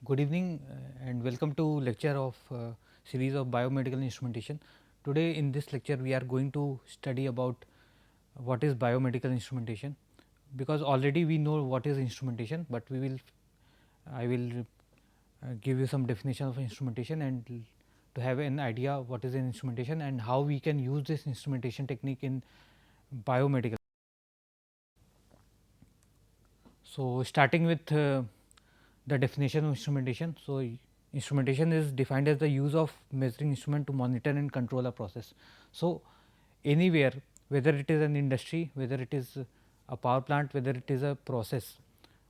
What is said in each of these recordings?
Good evening and welcome to lecture of series of biomedical instrumentation. Today in this lecture we are going to study about what is biomedical instrumentation, because already we know what is instrumentation, but I will give you some definition of instrumentation and to have an idea what is an instrumentation and how we can use this instrumentation technique in biomedical. So, starting with the definition of instrumentation. So, instrumentation is defined as the use of measuring instrument to monitor and control a process. So, anywhere, whether it is an industry, whether it is a power plant, whether it is a process,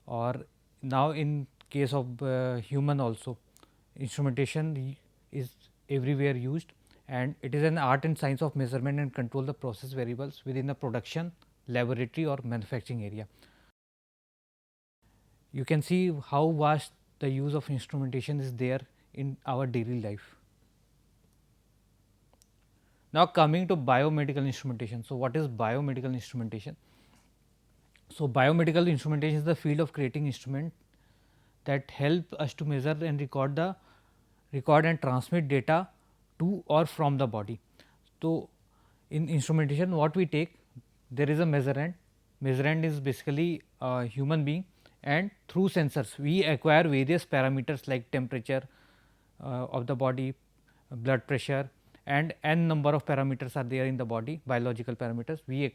or now in case of human also, instrumentation is everywhere used, and it is an art and science of measurement and control the process variables within the production, laboratory or manufacturing area. You can see how vast the use of instrumentation is there in our daily life. Now, coming to biomedical instrumentation. So, what is biomedical instrumentation? So, biomedical instrumentation is the field of creating instruments that help us to measure and record and transmit data to or from the body. So, in instrumentation what we take, there is a measurand is basically a human being, and through sensors we acquire various parameters like temperature of the body, blood pressure, and n number of parameters are there in the body, biological parameters. We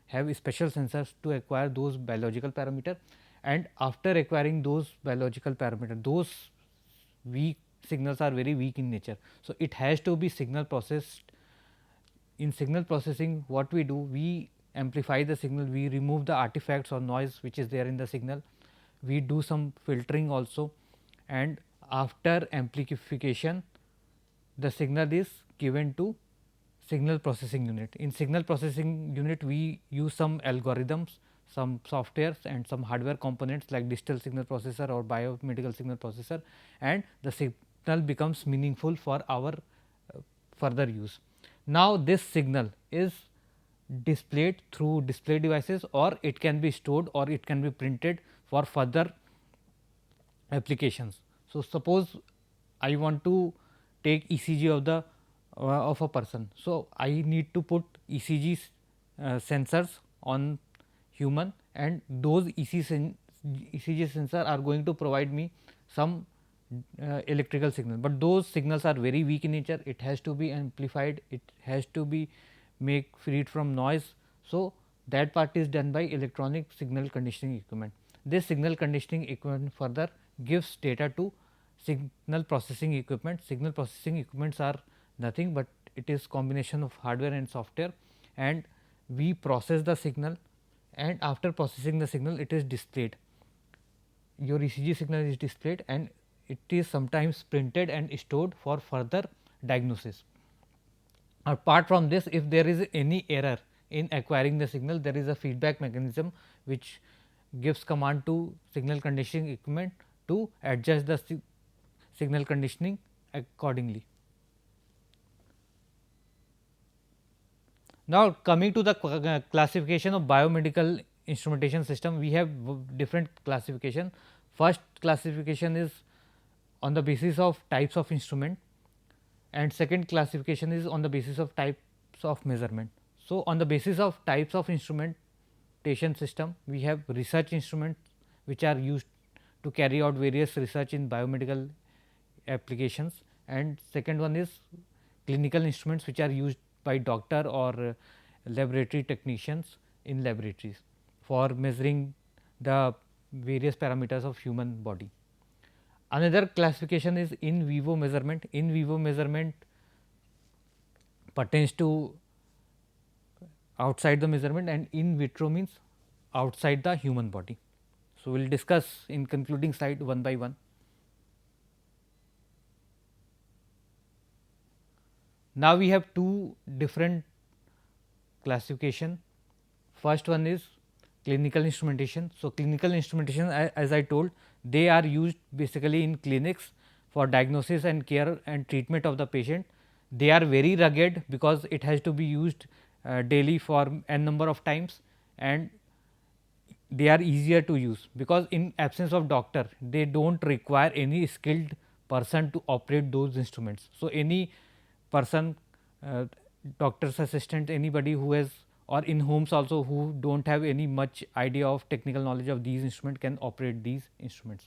have special sensors to acquire those biological parameters, and after acquiring those biological parameters, those weak signals are very weak in nature. So, it has to be signal processed. In signal processing, what we do, we amplify the signal, we remove the artifacts or noise which is there in the signal, we do some filtering also, and after amplification the signal is given to signal processing unit. In signal processing unit we use some algorithms, some softwares and some hardware components like digital signal processor or biomedical signal processor, and the signal becomes meaningful for our further use. Now, this signal is displayed through display devices, or it can be stored or it can be printed for further applications. So, suppose I want to take ECG of a person. So, I need to put ECG sensors on human, and those ECG sensor are going to provide me some electrical signal, but those signals are very weak in nature. It has to be amplified, it has to be make freed from noise. So, that part is done by electronic signal conditioning equipment. This signal conditioning equipment further gives data to signal processing equipment. Signal processing equipments are nothing but it is combination of hardware and software, and we process the signal, and after processing the signal it is displayed. Your ECG signal is displayed and it is sometimes printed and stored for further diagnosis. Apart from this, if there is any error in acquiring the signal, there is a feedback mechanism which gives command to signal conditioning equipment to adjust the signal conditioning accordingly. Now, coming to the classification of biomedical instrumentation system, we have different classification. First classification is on the basis of types of instrument, and second classification is on the basis of types of measurement. So, on the basis of types of instrumentation system, we have research instruments which are used to carry out various research in biomedical applications, and second one is clinical instruments which are used by doctor or laboratory technicians in laboratories for measuring the various parameters of human body. Another classification is in vivo measurement. In vivo measurement pertains to outside the measurement, and in vitro means outside the human body. So, we will discuss in concluding slide one by one. Now, we have two different classification. First one is clinical instrumentation. So, clinical instrumentation, as I told, they are used basically in clinics for diagnosis and care and treatment of the patient. They are very rugged because it has to be used daily for n number of times, and they are easier to use, because in absence of doctor they don't require any skilled person to operate those instruments. So, any person, uh, doctor's assistant, anybody who has, or in homes also, who do not have any much idea of technical knowledge of these instruments, can operate these instruments.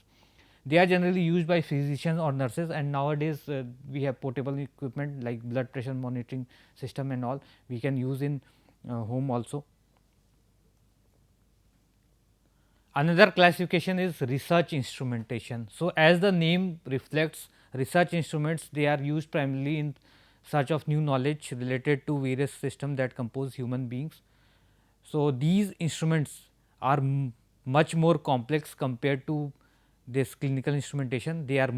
They are generally used by physicians or nurses, and nowadays we have portable equipment like blood pressure monitoring system and all, we can use in home also. Another classification is research instrumentation. So, as the name reflects, research instruments, they are used primarily in search of new knowledge related to various systems that compose human beings. So, these instruments are much more complex compared to this clinical instrumentation. They are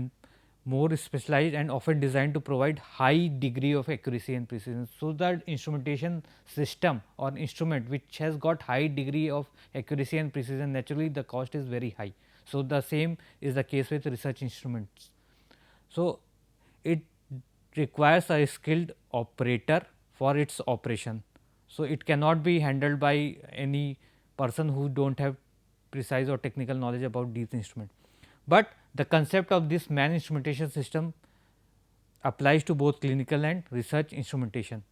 more specialized and often designed to provide high degree of accuracy and precision. So, that instrumentation system or instrument which has got high degree of accuracy and precision, naturally the cost is very high. So, the same is the case with research instruments. So, it requires a skilled operator for its operation. So, it cannot be handled by any person who do not have precise or technical knowledge about these instruments. But the concept of this man instrumentation system applies to both clinical and research instrumentation.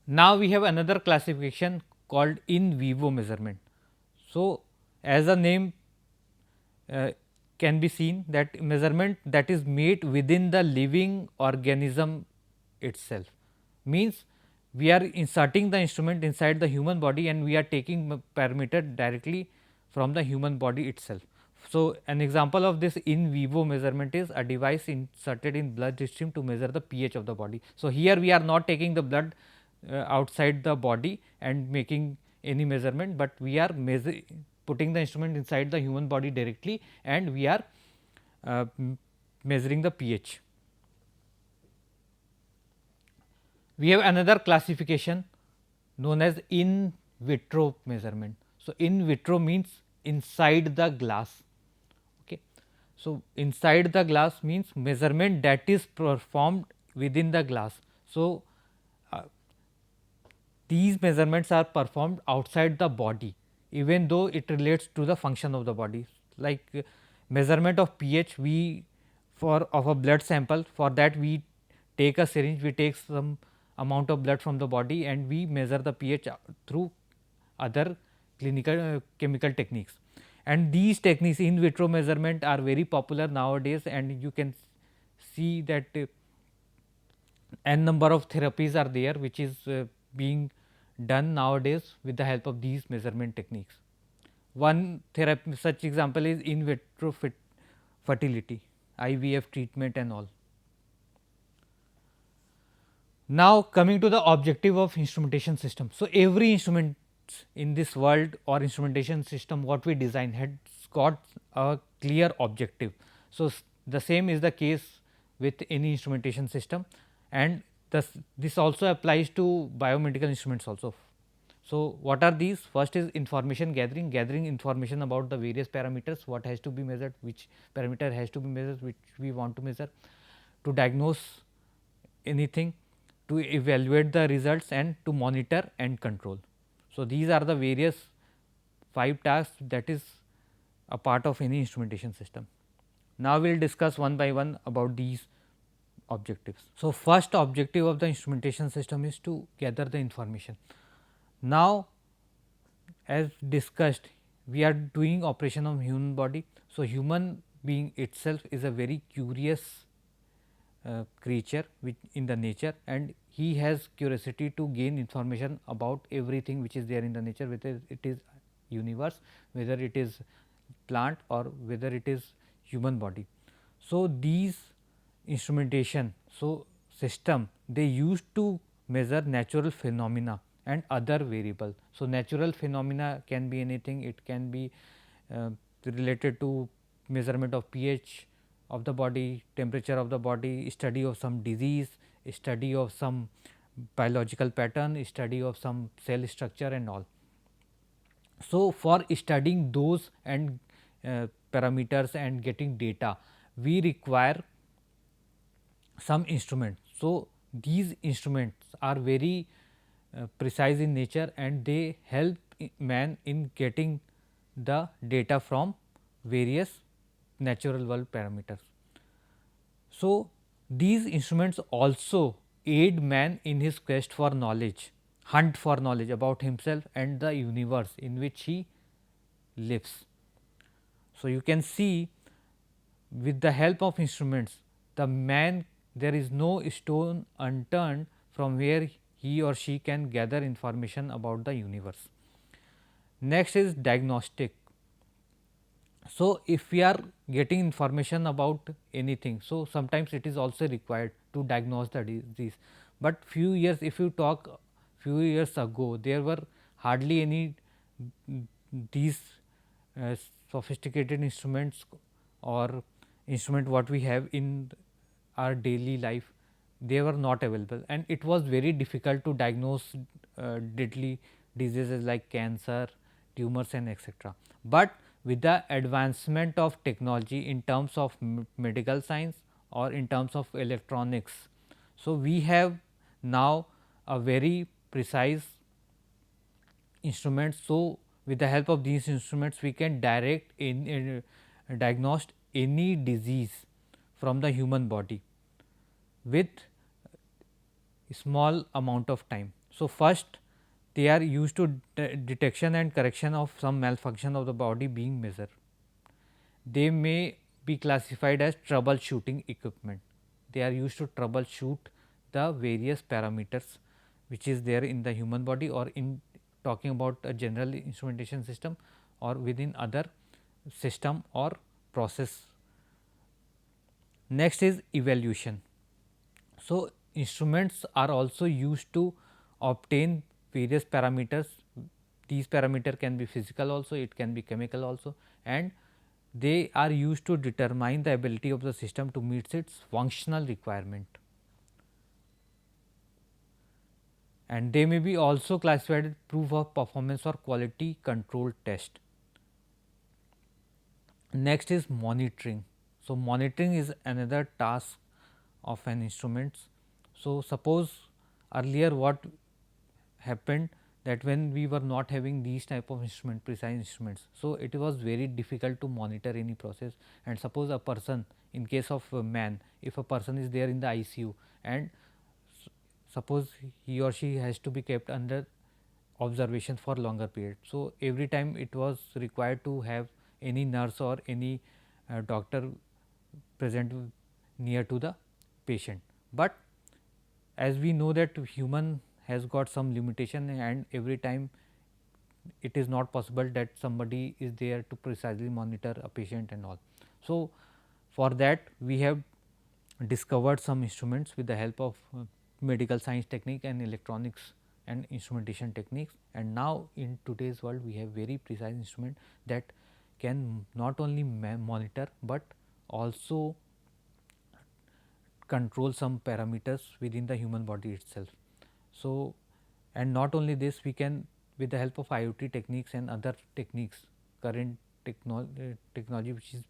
Now, we have another classification called in vivo measurement. So, as the name can be seen, that measurement that is made within the living organism itself, means we are inserting the instrument inside the human body and we are taking parameter directly from the human body itself. So, an example of this in vivo measurement is a device inserted in blood stream to measure the pH of the body. So, here we are not taking the blood outside the body and making any measurement, but we are putting the instrument inside the human body directly and we are measuring the pH. We have another classification known as in vitro measurement. So, in vitro means inside the glass. Okay. So, inside the glass means measurement that is performed within the glass. So, these measurements are performed outside the body, even though it relates to the function of the body. Like measurement of pH, we for of a blood sample, for that we take a syringe, we take some amount of blood from the body and we measure the pH through other clinical chemical techniques. And these techniques, in vitro measurement, are very popular nowadays, and you can see that n number of therapies are there which is being done nowadays with the help of these measurement techniques. One therapy, such example is in vitro fertility, IVF treatment and all. Now, coming to the objective of instrumentation system. So, every instrument in this world or instrumentation system what we design has got a clear objective. So, the same is the case with any instrumentation system, and this also applies to biomedical instruments also. So, what are these? First is information gathering, gathering information about the various parameters, what has to be measured, which parameter has to be measured, which we want to measure, to diagnose anything, to evaluate the results and to monitor and control. So, these are the various 5 tasks that is a part of any instrumentation system. Now, we will discuss one by one about these objectives. So, first objective of the instrumentation system is to gather the information. Now, as discussed, we are doing operation of human body. So, human being itself is a very curious creature which in the nature, and he has curiosity to gain information about everything which is there in the nature, whether it is universe, whether it is plant or whether it is human body. So, these instrumentation system, they used to measure natural phenomena and other variable. So, natural phenomena can be anything, it can be related to measurement of pH of the body, temperature of the body, study of some disease, study of some biological pattern, study of some cell structure and all. So, for studying those and parameters and getting data, we require some instruments. So, these instruments are very precise in nature, and they help man in getting the data from various natural world parameters. So, these instruments also aid man in his quest for knowledge, hunt for knowledge about himself and the universe in which he lives. So, you can see with the help of instruments, the man, there is no stone unturned from where he or she can gather information about the universe. Next is diagnostic. So, if we are getting information about anything, so sometimes it is also required to diagnose the disease. But few years, if you talk few years ago, there were hardly any these uh, sophisticated instruments or instrument what we have in our daily life. They were not available, and it was very difficult to diagnose deadly diseases like cancer, tumors, and etc. But with the advancement of technology in terms of medical science or in terms of electronics, so we have now a very precise instruments. So, with the help of these instruments, we can direct in diagnose any disease from the human body with small amount of time. So, first they are used to detection and correction of some malfunction of the body being measured. They may be classified as troubleshooting equipment. They are used to troubleshoot the various parameters which is there in the human body, or in talking about a general instrumentation system or within other system or process. Next is evaluation. So, instruments are also used to obtain various parameters. These parameter can be physical also, it can be chemical also, and they are used to determine the ability of the system to meet its functional requirement. And they may be also classified as proof of performance or quality control test. Next is monitoring. So, monitoring is another task of an instrument. So, suppose earlier what happened, that when we were not having these type of instrument, precise instruments, so it was very difficult to monitor any process. And suppose a person, in case of a man, if a person is there in the ICU and suppose he or she has to be kept under observation for longer period. So, every time it was required to have any nurse or any doctor present near to the patient. But as we know that human has got some limitation, and every time it is not possible that somebody is there to precisely monitor a patient and all. So, for that we have discovered some instruments with the help of medical science technique and electronics and instrumentation techniques, and now in today's world we have very precise instrument that can not only monitor, but also control some parameters within the human body itself. So, and not only this, we can with the help of IoT techniques and other techniques, current technology which is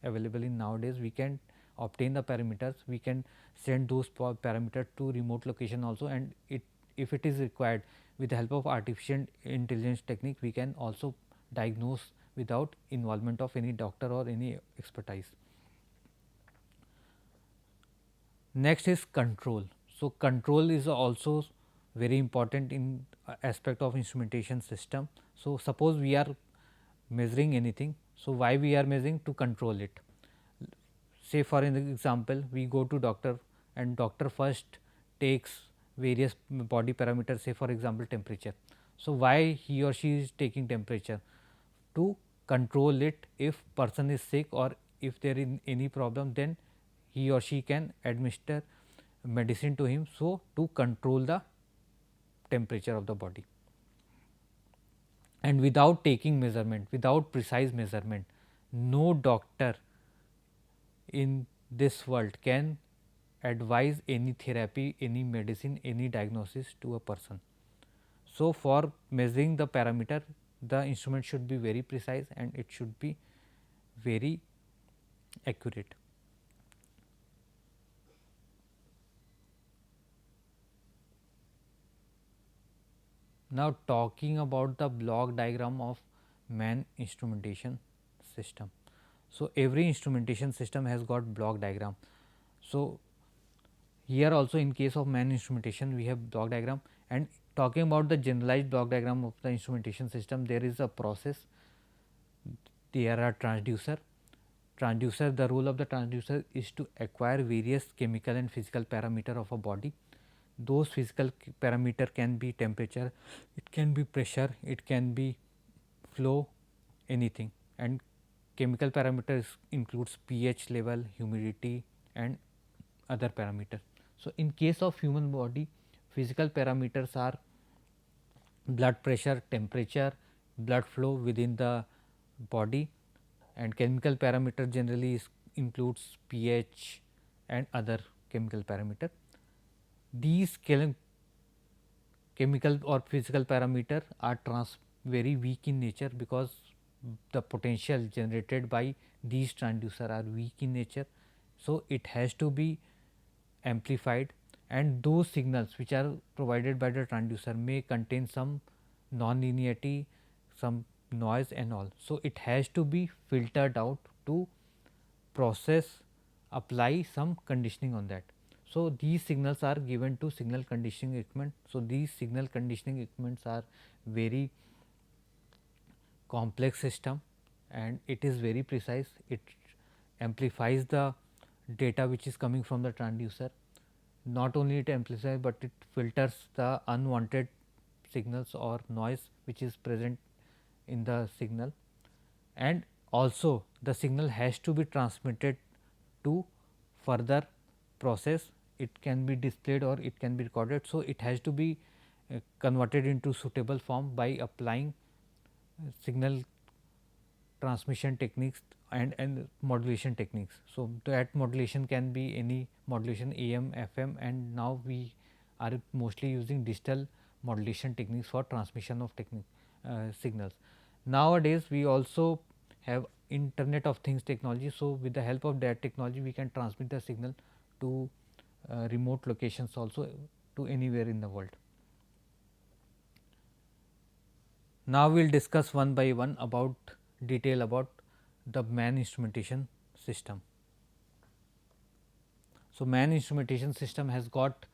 available in nowadays, we can obtain the parameters, we can send those parameters to remote location also, and it, if it is required, with the help of artificial intelligence technique, we can also diagnose without involvement of any doctor or any expertise. Next is control. So, control is also very important in aspect of instrumentation system. So, suppose we are measuring anything. So, why we are measuring? To control it. Say for an example, we go to doctor and doctor first takes various body parameters, say for example temperature. So, why he or she is taking temperature? To control it. If person is sick or if there is any problem, then he or she can administer medicine to him. So, to control the temperature of the body, and without taking measurement, without precise measurement, no doctor in this world can advise any therapy, any medicine, any diagnosis to a person. So, for measuring the parameter, the instrument should be very precise and it should be very accurate. Now talking about the block diagram of man instrumentation system. So every instrumentation system has got block diagram. So here also in case of man instrumentation we have block diagram, and talking about the generalized block diagram of the instrumentation system, there is a process, there are transducer. The role of the transducer is to acquire various chemical and physical parameter of a body. Those physical parameter can be temperature, it can be pressure, it can be flow, anything, and chemical parameters includes pH level, humidity and other parameters. So in case of human body, physical parameters are blood pressure, temperature, blood flow within the body, and chemical parameter generally includes pH and other chemical parameter. These chemical or physical parameter are very weak in nature, because the potential generated by these transducer are weak in nature. So it has to be amplified, and those signals which are provided by the transducer may contain some non-linearity, some noise and all. So it has to be filtered out to process, apply some conditioning on that. So these signals are given to signal conditioning equipment. So these signal conditioning equipments are very complex system, and it is very precise. It amplifies the data which is coming from the transducer. Not only it amplifies, but it filters the unwanted signals or noise which is present in the signal, and also the signal has to be transmitted to further process. It can be displayed or it can be recorded. So it has to be converted into suitable form by applying signal transmission techniques and modulation techniques. So that modulation can be any modulation, AM, FM, and now we are mostly using digital modulation techniques for transmission of signals. Nowadays we also have Internet of Things technology. So with the help of that technology we can transmit the signal to remote locations, also to anywhere in the world. Now we will discuss one by one about detail about the man instrumentation system. So man instrumentation system has got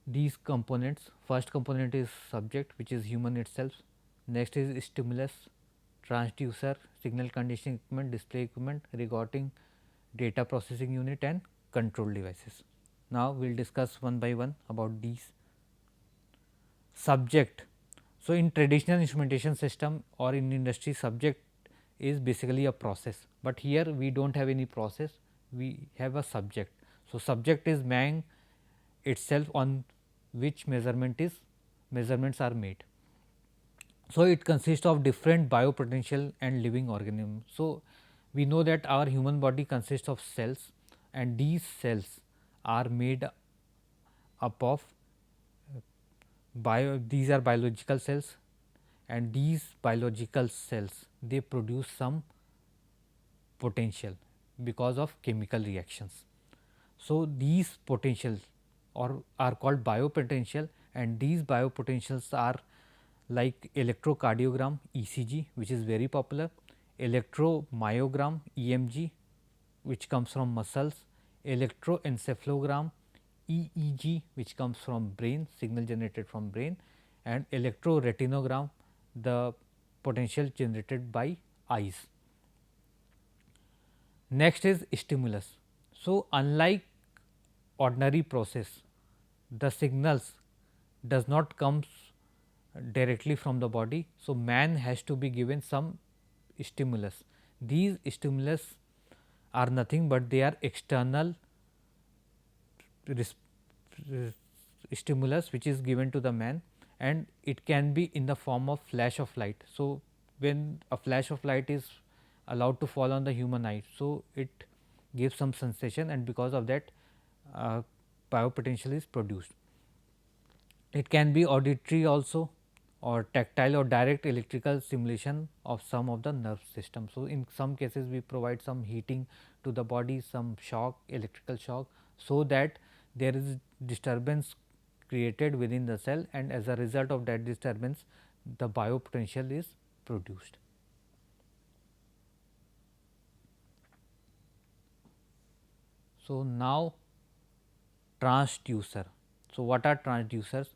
these components. First component is subject, which is human itself. Next is stimulus, transducer, signal conditioning equipment, display equipment, recording, data processing unit and control devices. Now we will discuss one by one about these. Subject. So in traditional instrumentation system or in industry, subject is basically a process, but here we do not have any process, we have a subject. So subject is man itself, on which measurements are made. So it consists of different biopotential and living organisms. So we know that our human body consists of cells, and these cells are made up of these are biological cells, and these biological cells, they produce some potential because of chemical reactions. So these potentials are called biopotential, and these biopotentials are like electrocardiogram, ECG, which is very popular, electromyogram, EMG, which comes from muscles, electroencephalogram, EEG, which comes from brain, signal generated from brain, and electroretinogram, the potential generated by eyes. Next is stimulus. So unlike ordinary process, the signals does not comes directly from the body. So man has to be given some stimulus. These stimulus are nothing but they are external stimulus which is given to the man, and it can be in the form of flash of light. So when a flash of light is allowed to fall on the human eye, so it gives some sensation, and because of that biopotential is produced. It can be auditory also, or tactile, or direct electrical stimulation of some of the nerve system. So in some cases we provide some heating to the body, some shock, electrical shock, so that there is disturbance created within the cell, and as a result of that disturbance the biopotential is produced. So, now transducer. So, what are transducers?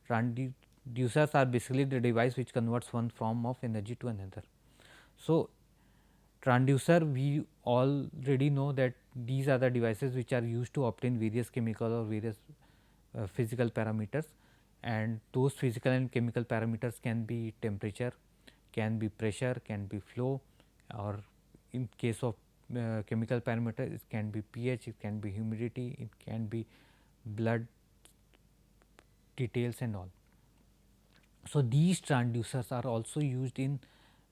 Transducers are basically the device which converts one form of energy to another. So, transducer, we already know that these are the devices which are used to obtain various chemical or various physical parameters, and those physical and chemical parameters can be temperature, can be pressure, can be flow, or in case of chemical parameters it can be pH, it can be humidity, it can be blood details and all. So, these transducers are also used in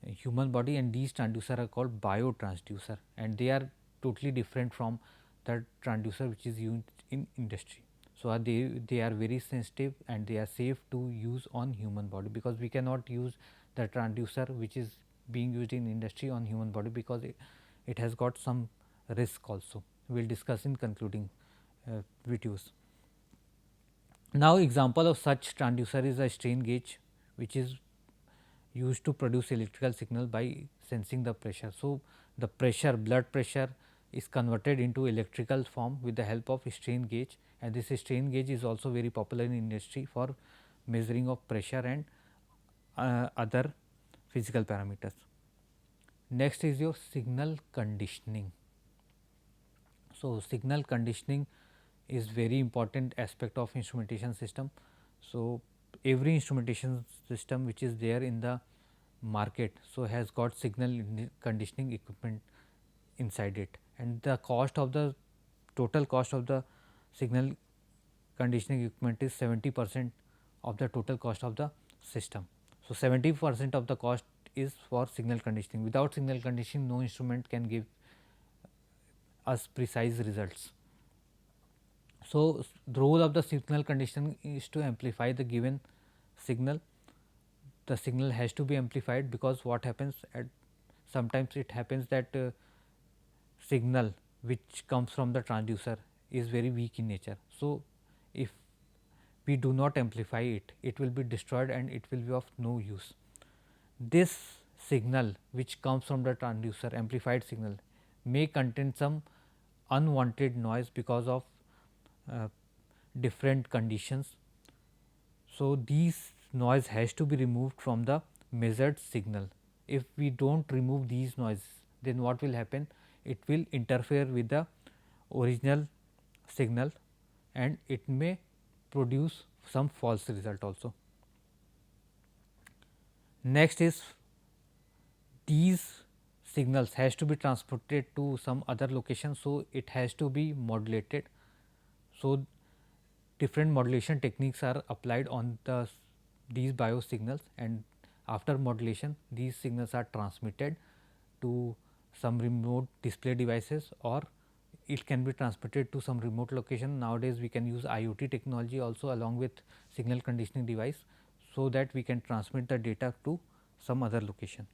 human body, and these transducers are called biotransducer, and they are totally different from the transducer which is used in industry. So, they are very sensitive and they are safe to use on human body, because we cannot use the transducer which is being used in industry on human body, because it has got some risk also. We will discuss in concluding videos. Now, example of such transducer is a strain gauge, which is used to produce electrical signal by sensing the pressure. So, the pressure, blood pressure is converted into electrical form with the help of strain gauge, and this strain gauge is also very popular in industry for measuring of pressure and other physical parameters. Next is your signal conditioning. So, signal conditioning is very important aspect of instrumentation system. So, every instrumentation system which is there in the market, so has got signal conditioning equipment inside it, and the cost of the total cost of the signal conditioning equipment is 70% of the total cost of the system. So, 70% of the cost is for signal conditioning. Without signal conditioning, no instrument can give us precise results. So, the role of the signal conditioning is to amplify the given signal. The signal has to be amplified, because what happens at sometimes it happens that signal which comes from the transducer is very weak in nature. So, if we do not amplify it, it will be destroyed and it will be of no use. This signal which comes from the transducer, amplified signal, may contain some unwanted noise because of uh, different conditions. So, these noise has to be removed from the measured signal. If we do not remove these noise, then what will happen? It will interfere with the original signal and it may produce some false result also. Next is, these signals has to be transported to some other location, so it has to be modulated. So, different modulation techniques are applied on these biosignals, and after modulation these signals are transmitted to some remote display devices, or it can be transmitted to some remote location. Nowadays we can use IoT technology also along with signal conditioning device, so that we can transmit the data to some other location.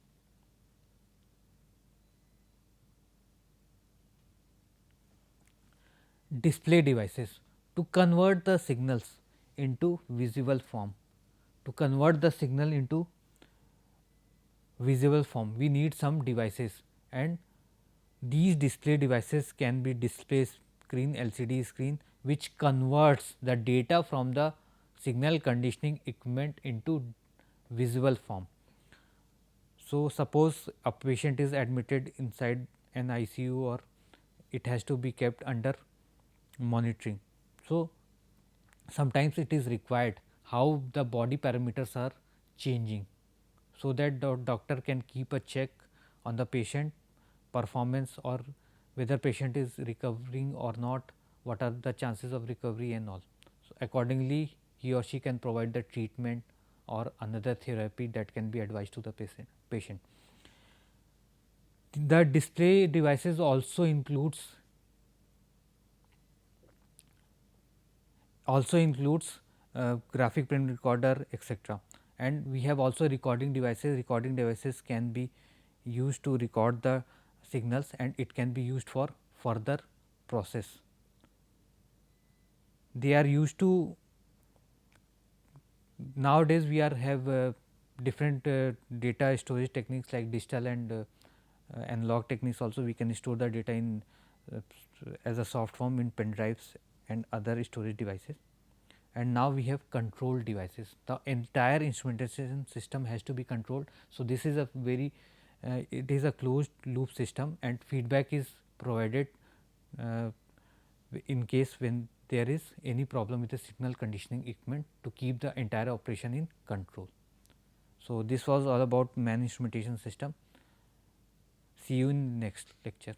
Display devices, to convert the signals into visible form. To convert the signal into visible form, we need some devices, and these display devices can be display screen, LCD screen, which converts the data from the signal conditioning equipment into visible form. So, suppose a patient is admitted inside an ICU, or it has to be kept under monitoring. So, sometimes it is required how the body parameters are changing, so that the doctor can keep a check on the patient performance, or whether patient is recovering or not, what are the chances of recovery and all. So, accordingly he or she can provide the treatment or another therapy that can be advised to the patient. The display devices also includes graphic print recorder, etc. And we have also recording devices. Recording devices can be used to record the signals, and it can be used for further process. They are used to nowadays we are have different data storage techniques like digital and analog techniques. Also we can store the data in as a soft form in pen drives and other storage devices. And now we have control devices. The entire instrumentation system has to be controlled. So this is a very it is a closed loop system, and feedback is provided uh, in case when there is any problem with the signal conditioning equipment to keep the entire operation in control. So this was all about man instrumentation system. See you in next lecture.